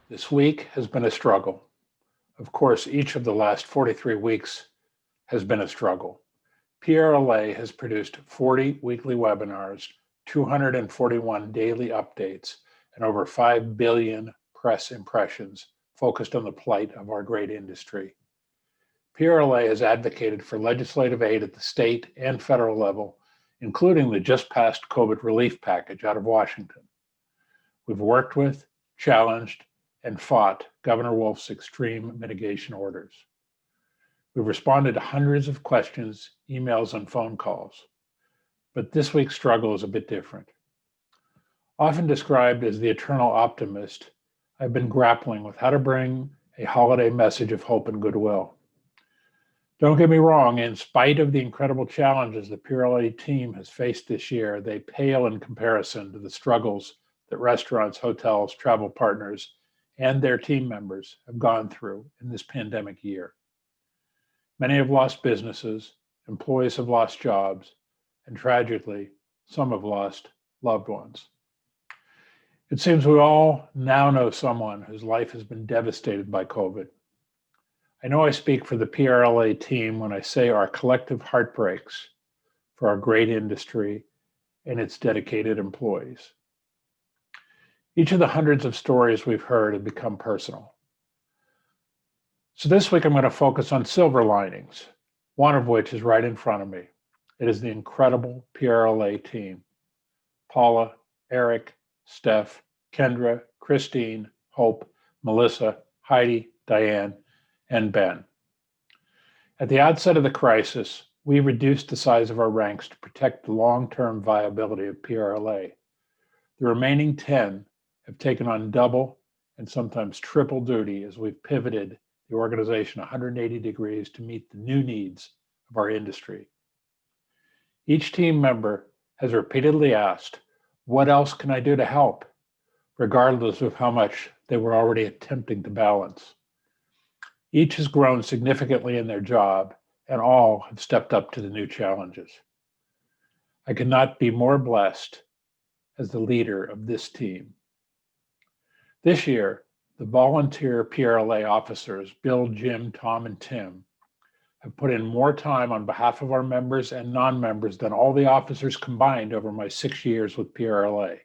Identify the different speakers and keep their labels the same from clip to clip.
Speaker 1: This week has been a struggle. Of course, each of the last 43 weeks has been a struggle. PRLA has produced 40 weekly webinars, 241 daily updates, and over 5 billion press impressions focused on the plight of our great industry. PRLA has advocated for legislative aid at the state and federal level, including the just passed COVID relief package out of Washington. We've worked with, challenged, and fought Governor Wolf's extreme mitigation orders. We've responded to hundreds of questions, emails, and phone calls. But this week's struggle is a bit different. Often described as the eternal optimist, I've been grappling with how to bring a holiday message of hope and goodwill. Don't get me wrong, in spite of the incredible challenges the PRLA team has faced this year, they pale in comparison to the struggles that restaurants, hotels, travel partners, and their team members have gone through in this pandemic year. Many have lost businesses, employees have lost jobs, and tragically, some have lost loved ones. It seems we all now know someone whose life has been devastated by COVID. I know I speak for the PRLA team when I say our collective heart breaks for our great industry and its dedicated employees. Each of the hundreds of stories we've heard have become personal. So this week I'm going to focus on silver linings, one of which is right in front of me. It is the incredible PRLA team. Paula, Eric, Steph, Kendra, Christine, Hope, Melissa, Heidi, Diane, and Ben. At the outset of the crisis, we reduced the size of our ranks to protect the long-term viability of PRLA. The remaining 10 have taken on double and sometimes triple duty as we've pivoted the organization 180 degrees to meet the new needs of our industry. Each team member has repeatedly asked, "What else can I do to help?" regardless of how much they were already attempting to balance. Each has grown significantly in their job, and all have stepped up to the new challenges. I could not be more blessed as the leader of this team. This year, the volunteer PRLA officers, Bill, Jim, Tom, and Tim, have put in more time on behalf of our members and non-members than all the officers combined over my 6 years with PRLA.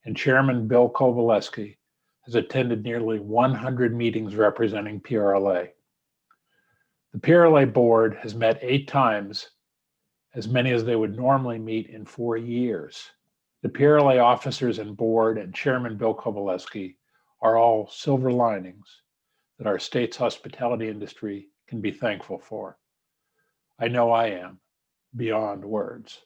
Speaker 1: And Chairman Bill Kowaleski has attended nearly 100 meetings representing PRLA. The PRLA board has met 8 times, as many as they would normally meet in 4 years. The PRLA officers and board and Chairman Bill Kowaleski are all silver linings that our state's hospitality industry can be thankful for. I know I am, beyond words.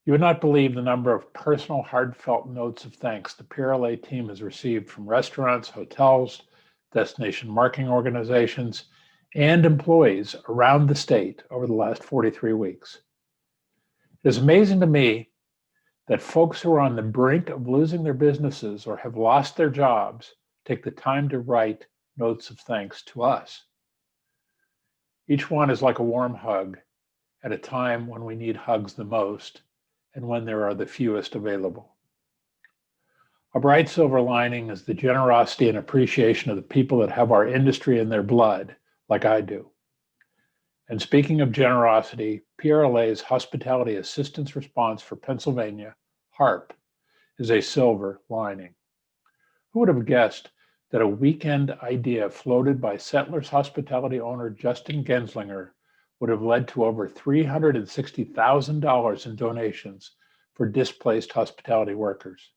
Speaker 1: You would not believe the number of personal, heartfelt notes of thanks the PRLA team has received from restaurants, hotels, destination marketing organizations, and employees around the state over the last 43 weeks. It is amazing to me that folks who are on the brink of losing their businesses or have lost their jobs take the time to write notes of thanks to us. Each one is like a warm hug at a time when we need hugs the most and when there are the fewest available. A bright silver lining is the generosity and appreciation of the people that have our industry in their blood, like I do. And speaking of generosity, PRLA's Hospitality Assistance Response for Pennsylvania, HARP, is a silver lining. Who would have guessed that a weekend idea floated by Settlers Hospitality owner Justin Genslinger would have led to over $360,000 in donations for displaced hospitality workers?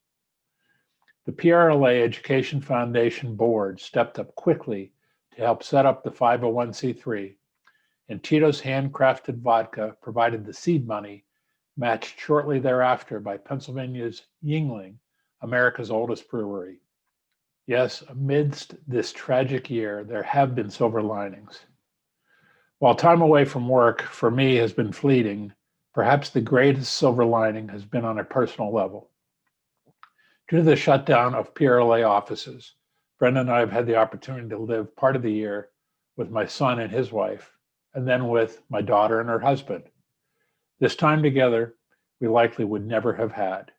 Speaker 1: The PRLA Education Foundation board stepped up quickly to help set up the 501c3, and Tito's Handcrafted Vodka provided the seed money, matched shortly thereafter by Pennsylvania's Yuengling, America's oldest brewery. Yes, amidst this tragic year, there have been silver linings. While time away from work for me has been fleeting, perhaps the greatest silver lining has been on a personal level. Due to the shutdown of PRLA offices, Brenda and I have had the opportunity to live part of the year with my son and his wife, and then with my daughter and her husband. This time together, we likely would never have had.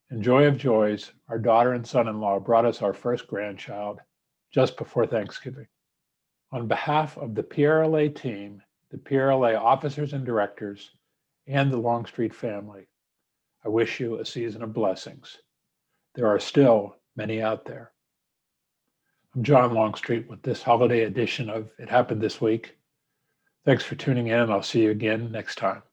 Speaker 1: And joy of joys, our daughter and son-in-law brought us our first grandchild just before Thanksgiving. On behalf of the PRLA team, the PRLA officers and directors, and the Longstreet family, I wish you a season of blessings. There are still many out there. I'm John Longstreet with this holiday edition of It Happened This Week. Thanks for tuning in, and I'll see you again next time.